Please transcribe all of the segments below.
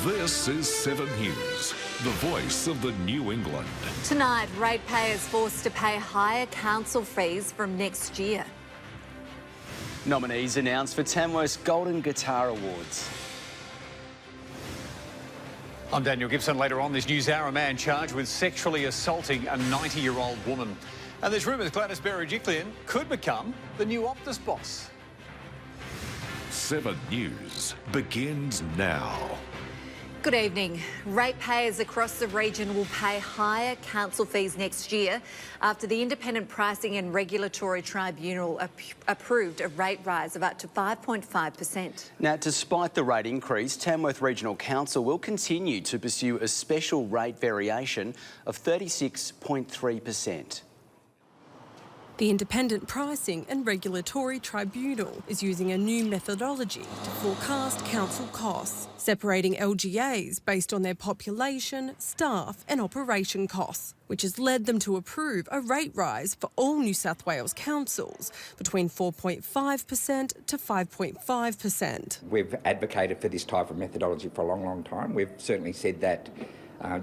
This is 7 News, the voice of the New England. Tonight, ratepayers forced to pay higher council fees from next year. Nominees announced for Tamworth's Golden Guitar Awards. I'm Daniel Gibson. Later on this news hour, a man charged with sexually assaulting a 90-year-old woman. And there's rumours Gladys Berejiklian could become the new Optus boss. 7 News begins now. Good evening. Ratepayers across the region will pay higher council fees next year after the Independent Pricing and Regulatory Tribunal approved a rate rise of up to 5.5%. Now, despite the rate increase, Tamworth Regional Council will continue to pursue a special rate variation of 36.3%. The Independent Pricing and Regulatory Tribunal is using a new methodology to forecast council costs, separating LGAs based on their population, staff and operation costs, which has led them to approve a rate rise for all New South Wales councils between 4.5% to 5.5%. We've advocated for this type of methodology for a long, long time. We've certainly said that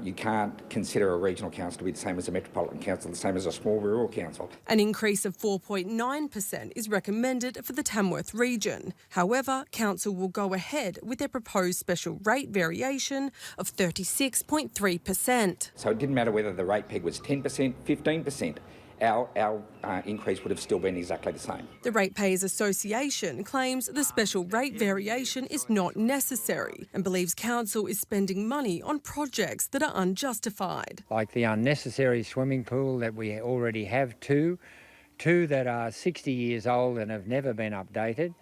you can't consider a regional council to be the same as a metropolitan council, the same as a small rural council. An increase of 4.9% is recommended for the Tamworth region. However, council will go ahead with their proposed special rate variation of 36.3%. So it didn't matter whether the rate peg was 10%, 15%. Our increase would have still been exactly the same. The Ratepayers Association claims the special rate variation is not necessary and believes council is spending money on projects that are unjustified. Like the unnecessary swimming pool that we already have two that are 60 years old and have never been updated.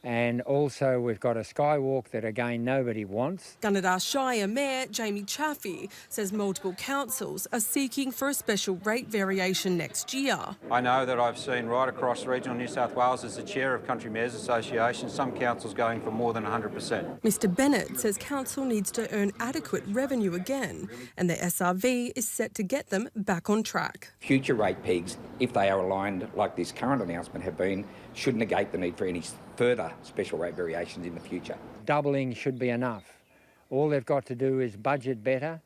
And also we've got a skywalk that, again, nobody wants. Gunnedah Shire Mayor Jamie Chaffee says multiple councils are seeking for a special rate variation next year. I know that I've seen right across regional New South Wales as the chair of Country Mayors Association, some councils going for more than 100%. Mr Bennett says council needs to earn adequate revenue again and the SRV is set to get them back on track. Future rate pegs, if they are aligned like this current announcement have been, should negate the need for any further special rate variations in the future. Doubling should be enough. All they've got to do is budget better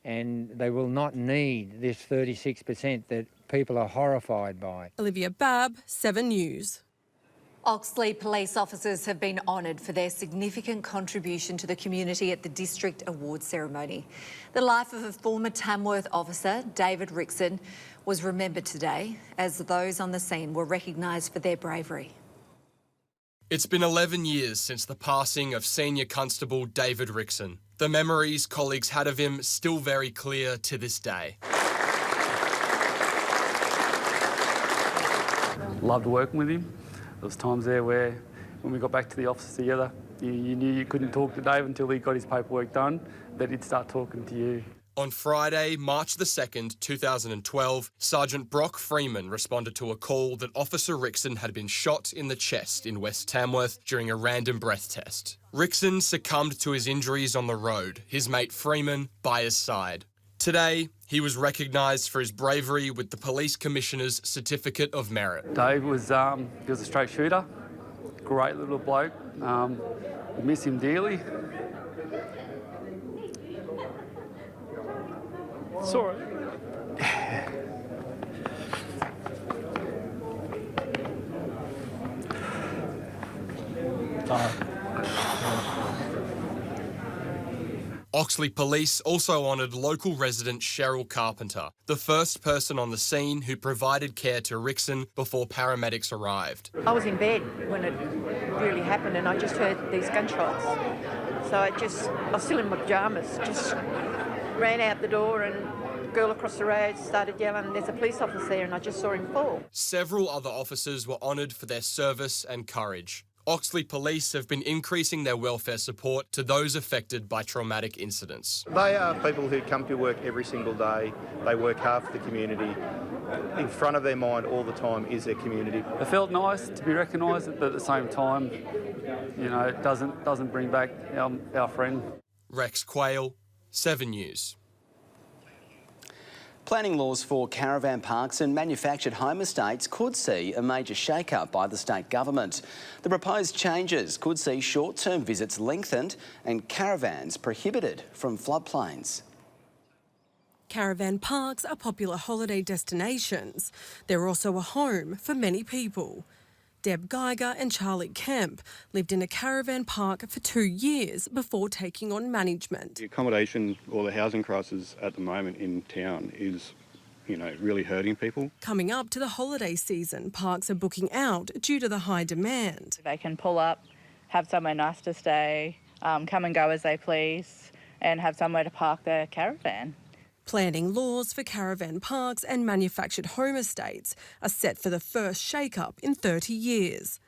and they will not need this 36% that people are horrified by. Olivia Babb, 7 News. Oxley police officers have been honoured for their significant contribution to the community at the District Awards ceremony. The life of a former Tamworth officer, David Rickson, was remembered today as those on the scene were recognised for their bravery. It's been 11 years since the passing of Senior Constable David Rickson. The memories colleagues had of him still very clear to this day. Loved working with him. There was times there where, when we got back to the office together, you knew you couldn't talk to Dave until he got his paperwork done, that he'd start talking to you. On Friday, March the 2nd, 2012, Sergeant Brock Freeman responded to a call that Officer Rickson had been shot in the chest in West Tamworth during a random breath test. Rickson succumbed to his injuries on the road, his mate Freeman by his side. Today, he was recognised for his bravery with the Police Commissioner's Certificate of Merit. Dave was, he was a straight shooter, great little bloke. We miss him dearly. It's all right. Oxley Police also honoured local resident Cheryl Carpenter, the first person on the scene who provided care to Rickson before paramedics arrived. I was in bed when it really happened and I just heard these gunshots. So I was still in my pyjamas, just ran out the door and the girl across the road started yelling, there's a police officer there, and I just saw him fall. Several other officers were honoured for their service and courage. Oxley Police have been increasing their welfare support to those affected by traumatic incidents. They are people who come to work every single day. They work hard for the community. In front of their mind all the time is their community. It felt nice to be recognised, but at the same time, you know, it doesn't bring back our friend. Rex Quayle, 7 News. Planning laws for caravan parks and manufactured home estates could see a major shake-up by the state government. The proposed changes could see short-term visits lengthened and caravans prohibited from floodplains. Caravan parks are popular holiday destinations. They're also a home for many people. Deb Geiger and Charlie Kemp lived in a caravan park for 2 years before taking on management. The accommodation or the housing crisis at the moment in town is, really hurting people. Coming up to the holiday season, parks are booking out due to the high demand. They can pull up, have somewhere nice to stay, come and go as they please, and have somewhere to park their caravan. Planning laws for caravan parks and manufactured home estates are set for the first shake-up in 30 years.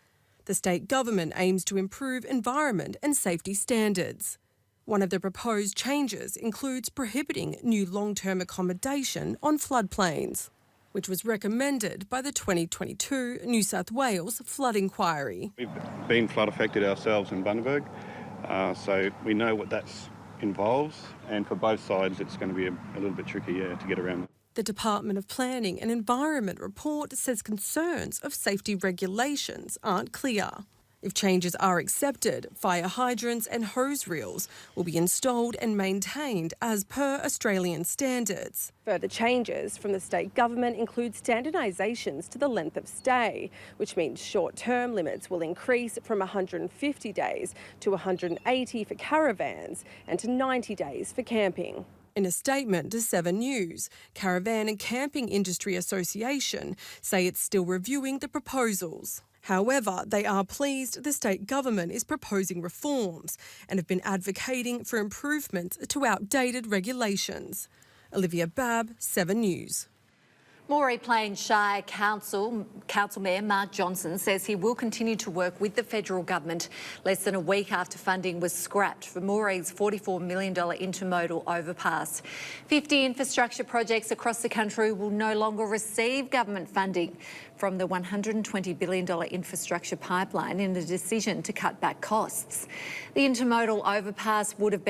The state government aims to improve environment and safety standards. One of the proposed changes includes prohibiting new long-term accommodation on floodplains, which was recommended by the 2022 New South Wales flood inquiry. We've been flood affected ourselves in Bundaberg, so we know what that's involves, and for both sides it's going to be a little bit tricky to get around. The Department of Planning and Environment report says concerns of safety regulations aren't clear. If changes are accepted, fire hydrants and hose reels will be installed and maintained as per Australian standards. Further changes from the state government include standardisations to the length of stay, which means short-term limits will increase from 150 days to 180 for caravans and to 90 days for camping. In a statement to 7 News, Caravan and Camping Industry Association say it's still reviewing the proposals. However, they are pleased the state government is proposing reforms and have been advocating for improvements to outdated regulations. Olivia Babb, 7 News. Moree Plains Shire Council Mayor Mark Johnson says he will continue to work with the federal government less than a week after funding was scrapped for Moree's $44 million intermodal overpass. 50 infrastructure projects across the country will no longer receive government funding from the $120 billion infrastructure pipeline in a decision to cut back costs. The intermodal overpass would have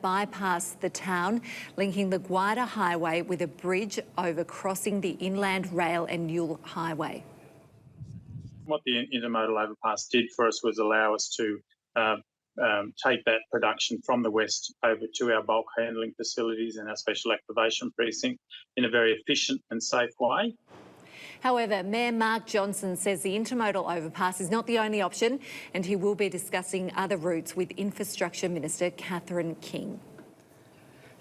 bypassed the town, linking the Guida Highway with a bridge over crossing the Inland Rail and Newell Highway. What the intermodal overpass did for us was allow us to take that production from the west over to our bulk handling facilities and our special activation precinct in a very efficient and safe way. However, Mayor Mark Johnson says the intermodal overpass is not the only option and he will be discussing other routes with Infrastructure Minister Catherine King.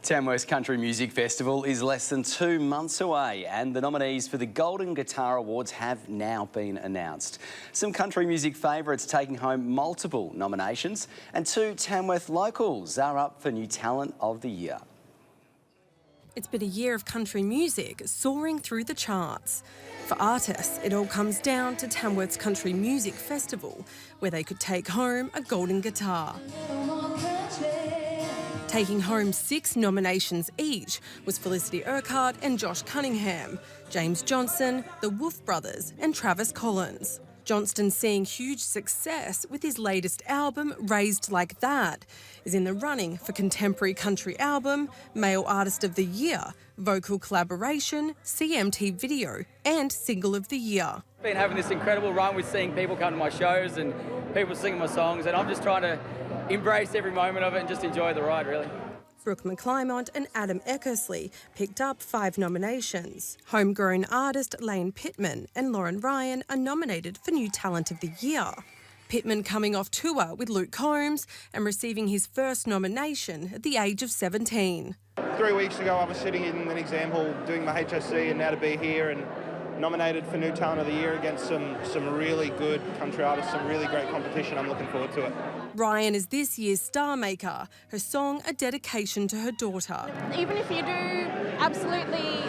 Tamworth's Country Music Festival is less than 2 months away and the nominees for the Golden Guitar Awards have now been announced. Some country music favourites taking home multiple nominations and 2 Tamworth locals are up for New Talent of the Year. It's been a year of country music soaring through the charts. For artists, it all comes down to Tamworth's Country Music Festival, where they could take home a golden guitar. Taking home 6 nominations each was Felicity Urquhart and Josh Cunningham, James Johnson, the Wolf Brothers and Travis Collins. Johnston, seeing huge success with his latest album, Raised Like That, is in the running for Contemporary Country Album, Male Artist of the Year, Vocal Collaboration, CMT Video and Single of the Year. Been having this incredible run with seeing people come to my shows and people singing my songs, and I'm just trying to embrace every moment of it and just enjoy the ride, really. Brooke McClymont and Adam Eckersley picked up 5 nominations. Homegrown artist Lane Pittman and Lauren Ryan are nominated for New Talent of the Year. Pittman coming off tour with Luke Combs and receiving his first nomination at the age of 17. 3 weeks ago I was sitting in an exam hall doing my HSC, and now to be here and nominated for New Talent of the Year against some really good country artists, some really great competition. I'm looking forward to it. Ryan is this year's Star Maker, her song a dedication to her daughter. Even if you do absolutely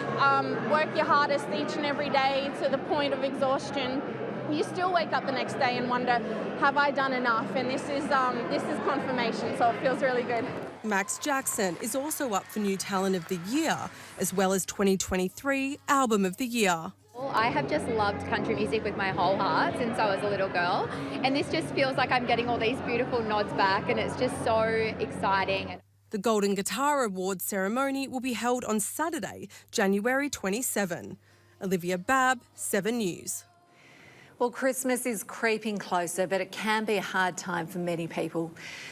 work your hardest each and every day to the point of exhaustion, you still wake up the next day and wonder, have I done enough? And this is confirmation, so it feels really good. Max Jackson is also up for New Talent of the Year, as well as 2023 Album of the Year. I have just loved country music with my whole heart since I was a little girl, and this just feels like I'm getting all these beautiful nods back, and it's just so exciting. The Golden Guitar Awards ceremony will be held on Saturday, January 27. Olivia Babb, 7 News. Well, Christmas is creeping closer, but it can be a hard time for many people.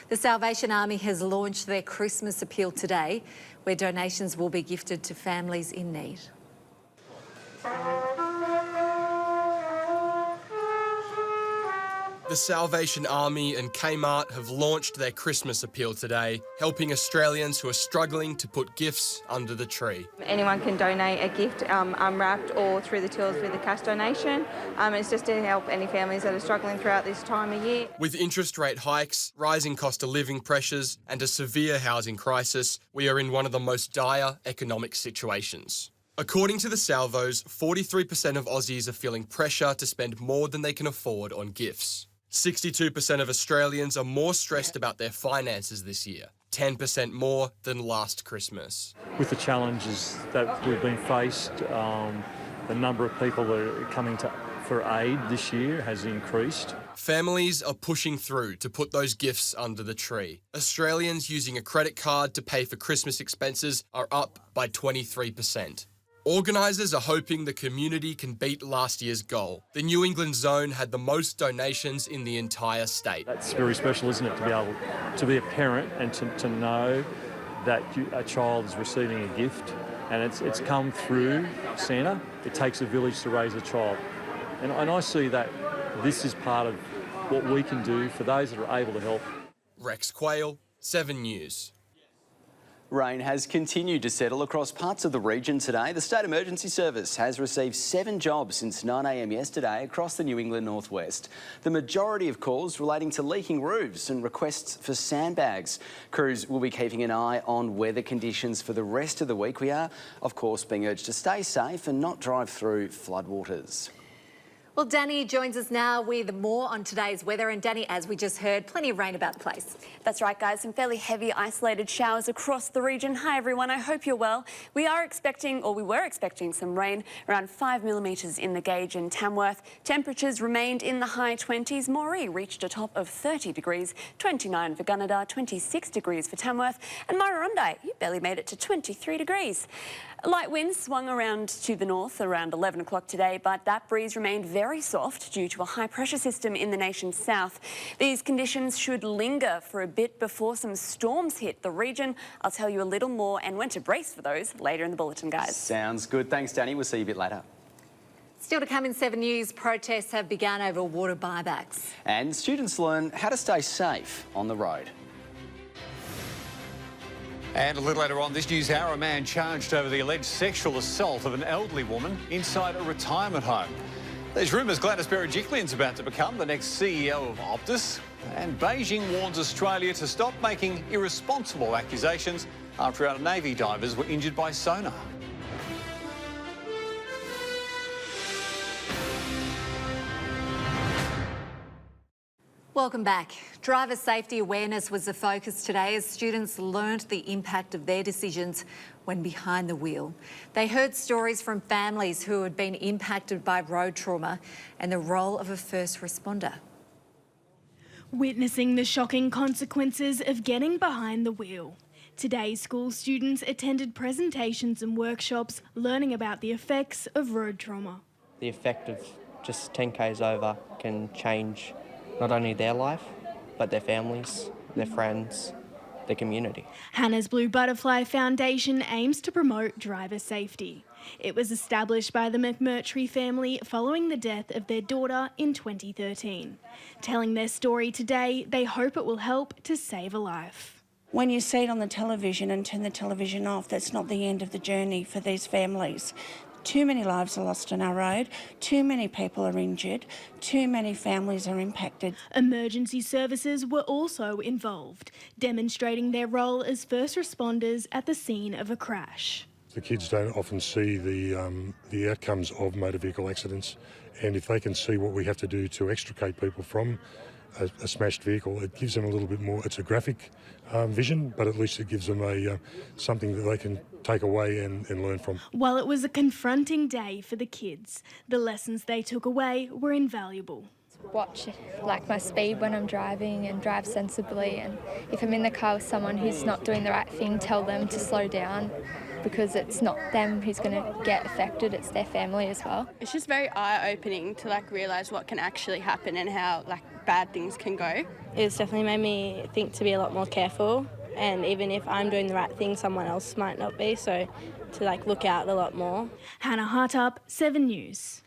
The Salvation Army has launched their Christmas appeal today, where donations will be gifted to families in need. The Salvation Army and Kmart have launched their Christmas appeal today, helping Australians who are struggling to put gifts under the tree. Anyone can donate a gift unwrapped or through the tills with a cash donation. It's just to help any families that are struggling throughout this time of year. With interest rate hikes, rising cost of living pressures and a severe housing crisis, we are in one of the most dire economic situations. According to the Salvos, 43% of Aussies are feeling pressure to spend more than they can afford on gifts. 62% of Australians are more stressed about their finances this year, 10% more than last Christmas. With the challenges that we've been faced, the number of people that are coming for aid this year has increased. Families are pushing through to put those gifts under the tree. Australians using a credit card to pay for Christmas expenses are up by 23%. Organisers are hoping the community can beat last year's goal. The New England zone had the most donations in the entire state. That's very special, isn't it, to be able to be a parent and to know that a child is receiving a gift, and it's come through Santa. It takes a village to raise a child. And I see that this is part of what we can do for those that are able to help. Rex Quayle, 7 News. Rain has continued to settle across parts of the region today. The State Emergency Service has received 7 jobs since 9 a.m. yesterday across the New England northwest. The majority of calls relating to leaking roofs and requests for sandbags. Crews will be keeping an eye on weather conditions for the rest of the week. We are, of course, being urged to stay safe and not drive through floodwaters. Well, Danny joins us now with more on today's weather. And Danny, as we just heard, plenty of rain about the place. That's right, guys. Some fairly heavy isolated showers across the region. Hi, everyone. I hope you're well. We were expecting some rain, around 5 millimetres in the gauge in Tamworth. Temperatures remained in the high 20s. Moree reached a top of 30 degrees, 29 for Gunnedah, 26 degrees for Tamworth. And Murrurundi, you barely made it to 23 degrees. Light winds swung around to the north around 11 o'clock today, but that breeze remained very soft due to a high pressure system in the nation's south. These conditions should linger for a bit before some storms hit the region. I'll tell you a little more and when to brace for those later in the bulletin, guys. Sounds good. Thanks, Danny. We'll see you a bit later. Still to come in 7 News, protests have begun over water buybacks. And students learn how to stay safe on the road. And a little later on this news hour, a man charged over the alleged sexual assault of an elderly woman inside a retirement home. There's rumours Gladys Berejiklian's about to become the next CEO of Optus. And Beijing warns Australia to stop making irresponsible accusations after our Navy divers were injured by sonar. Welcome back. Driver safety awareness was the focus today as students learnt the impact of their decisions when behind the wheel. They heard stories from families who had been impacted by road trauma and the role of a first responder. Witnessing the shocking consequences of getting behind the wheel. Today, school students attended presentations and workshops learning about the effects of road trauma. The effect of just 10 k's over can change not only their life, but their families, their friends, their community. Hannah's Blue Butterfly Foundation aims to promote driver safety. It was established by the McMurtry family following the death of their daughter in 2013. Telling their story today, they hope it will help to save a life. When you see it on the television and turn the television off, that's not the end of the journey for these families. Too many lives are lost on our road, too many people are injured, too many families are impacted. Emergency services were also involved, demonstrating their role as first responders at the scene of a crash. The kids don't often see the outcomes of motor vehicle accidents, and if they can see what we have to do to extricate people from a smashed vehicle, it gives them a little bit more. It's a graphic vision, but at least it gives them something that they can take away and learn from. While it was a confronting day for the kids, the lessons they took away were invaluable. Watch like my speed when I'm driving and drive sensibly, and if I'm in the car with someone who's not doing the right thing, tell them to slow down, because it's not them who's going to get affected, it's their family as well. It's just very eye-opening to realise what can actually happen and how bad things can go. It's definitely made me think to be a lot more careful, and even if I'm doing the right thing, someone else might not be, so to look out a lot more. Hannah Hartup, 7 News.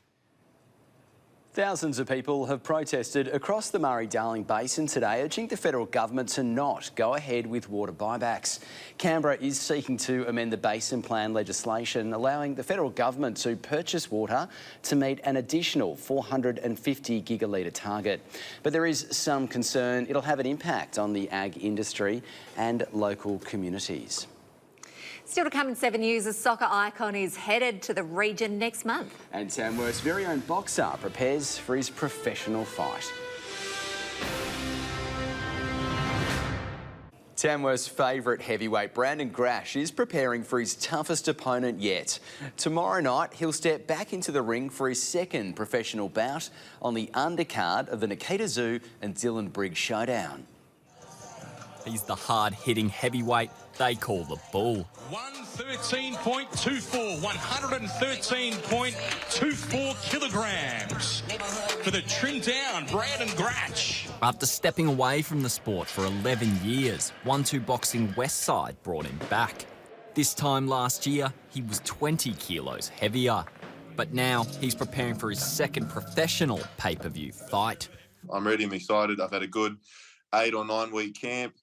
Thousands of people have protested across the Murray-Darling Basin today, urging the federal government to not go ahead with water buybacks. Canberra is seeking to amend the Basin Plan legislation, allowing the federal government to purchase water to meet an additional 450 gigalitre target. But there is some concern it'll have an impact on the ag industry and local communities. Still to come in 7 News, a soccer icon is headed to the region next month. And Tamworth's very own boxer prepares for his professional fight. Tamworth's favourite heavyweight, Brandon Grash, is preparing for his toughest opponent yet. Tomorrow night, he'll step back into the ring for his second professional bout on the undercard of the Nikita Zoo and Dylan Briggs showdown. He's the hard-hitting heavyweight they call the Bull. 113.24, 113.24 kilograms for the trimmed down Brandon Grash. After stepping away from the sport for 11 years, 1-2 Boxing Westside brought him back. This time last year, he was 20 kilos heavier. But now he's preparing for his second professional pay-per-view fight. I'm ready, I'm excited. I've had a good 8 or 9 week camp.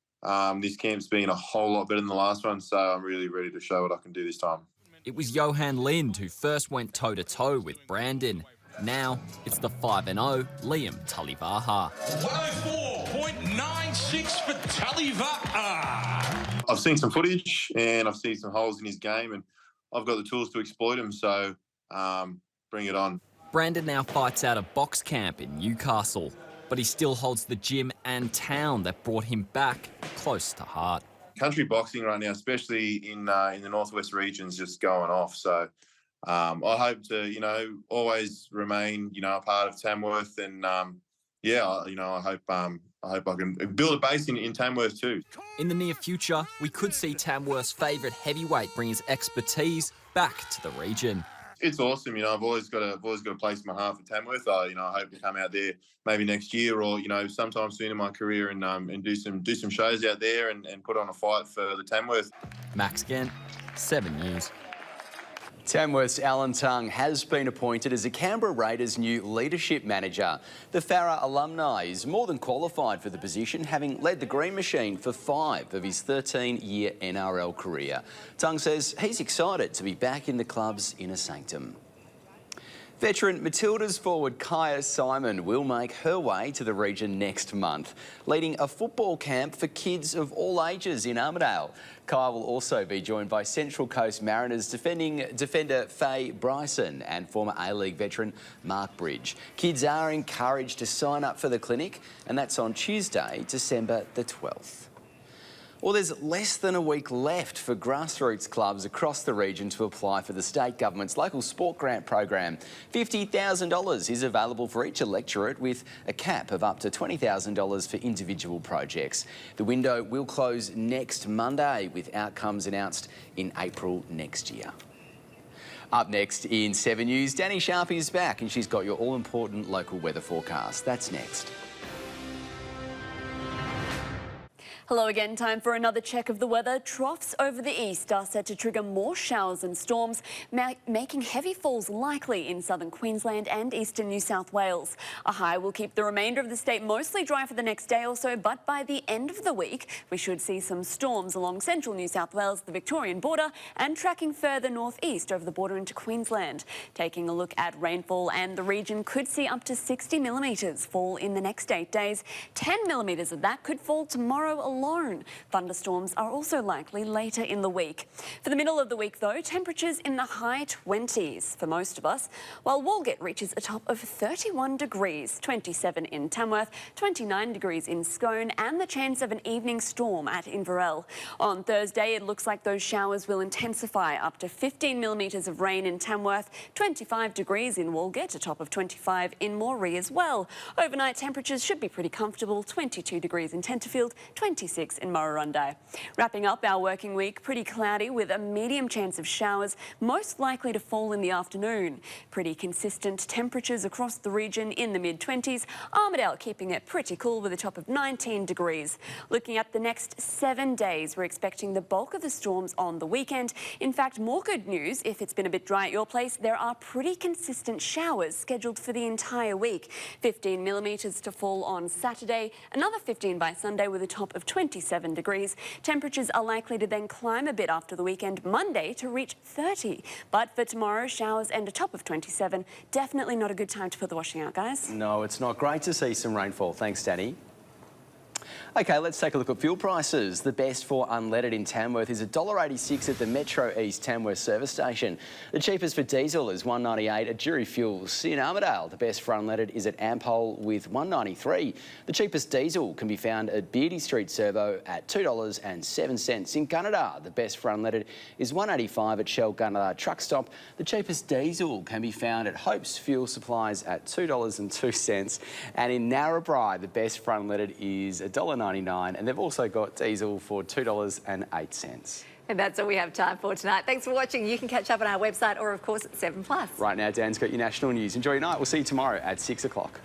This camp's been a whole lot better than the last one, so I'm really ready to show what I can do this time. It was Johan Lind who first went toe-to-toe with Brandon. Now it's the 5-0 Liam Talivaha. 104.96 for Talivaha. I've seen some footage and I've seen some holes in his game, and I've got the tools to exploit him, so bring it on. Brandon now fights out of box camp in Newcastle, but he still holds the gym and town that brought him back close to heart. Country boxing right now, especially in the northwest regions, just going off. So I hope to, always remain, a part of Tamworth, and I hope I can build a base in Tamworth too. In the near future, we could see Tamworth's favourite heavyweight bring his expertise back to the region. It's awesome, I've always got a place in my heart for Tamworth. I hope to come out there maybe next year or sometime soon in my career and do some shows out there and put on a fight for the Tamworth. Max Gent, 7 News. Tamworth's Alan Tung has been appointed as the Canberra Raiders' new leadership manager. The Farah alumni is more than qualified for the position, having led the Green Machine for 5 of his 13-year NRL career. Tung says he's excited to be back in the club's inner sanctum. Veteran Matilda's forward Kaya Simon will make her way to the region next month, leading a football camp for kids of all ages in Armidale. Kaya will also be joined by Central Coast Mariners defender Faye Bryson and former A-League veteran Mark Bridge. Kids are encouraged to sign up for the clinic, and that's on Tuesday, December the 12th. Well, there's less than a week left for grassroots clubs across the region to apply for the state government's local sport grant program. $50,000 is available for each electorate, with a cap of up to $20,000 for individual projects. The window will close next Monday, with outcomes announced in April next year. Up next in 7 News, Danny Sharp is back and she's got your all-important local weather forecast. That's next. Hello again, time for another check of the weather. Troughs over the east are set to trigger more showers and storms, making heavy falls likely in southern Queensland and eastern New South Wales. A high will keep the remainder of the state mostly dry for the next day or so, but by the end of the week, we should see some storms along central New South Wales, the Victorian border, and tracking further northeast over the border into Queensland. Taking a look at rainfall, and the region could see up to 60 millimetres fall in the next 8 days. 10 millimetres of that could fall tomorrow alone alone. Thunderstorms are also likely later in the week. For the middle of the week, though, temperatures in the high 20s for most of us, while Walgett reaches a top of 31 degrees, 27 in Tamworth, 29 degrees in Scone, and the chance of an evening storm at Inverell. On Thursday, it looks like those showers will intensify, up to 15 millimetres of rain in Tamworth, 25 degrees in Walgett, a top of 25 in Moree as well. Overnight temperatures should be pretty comfortable, 22 degrees in Tenterfield, 26 in Murrurundi. Wrapping up our working week, pretty cloudy with a medium chance of showers, most likely to fall in the afternoon. Pretty consistent temperatures across the region in the mid-20s. Armidale keeping it pretty cool with a top of 19 degrees. Looking at the next 7 days, we're expecting the bulk of the storms on the weekend. In fact, more good news, if it's been a bit dry at your place, there are pretty consistent showers scheduled for the entire week. 15 millimetres to fall on Saturday, another 15 by Sunday with a top of 27 degrees. Temperatures are likely to then climb a bit after the weekend, Monday to reach 30. But for tomorrow, showers and a top of 27. Definitely not a good time to put the washing out, guys. No, it's not. Great to see some rainfall. Thanks, Danny. OK, let's take a look at fuel prices. The best for unleaded in Tamworth is $1.86 at the Metro East Tamworth service station. The cheapest for diesel is $1.98 at Jury Fuels. In Armidale, the best for unleaded is at Ampol with $1.93. The cheapest diesel can be found at Beardy Street Servo at $2.07. In Gunnedah, the best for unleaded is $1.85 at Shell Gunnedah Truck Stop. The cheapest diesel can be found at Hope's Fuel Supplies at $2.02. And in Narrabri, the best for unleaded is $1.99, and they've also got diesel for $2.08. And that's all we have time for tonight. Thanks for watching. You can catch up on our website or, of course, at 7+. Right now, Dan's got your national news. Enjoy your night. We'll see you tomorrow at 6 o'clock.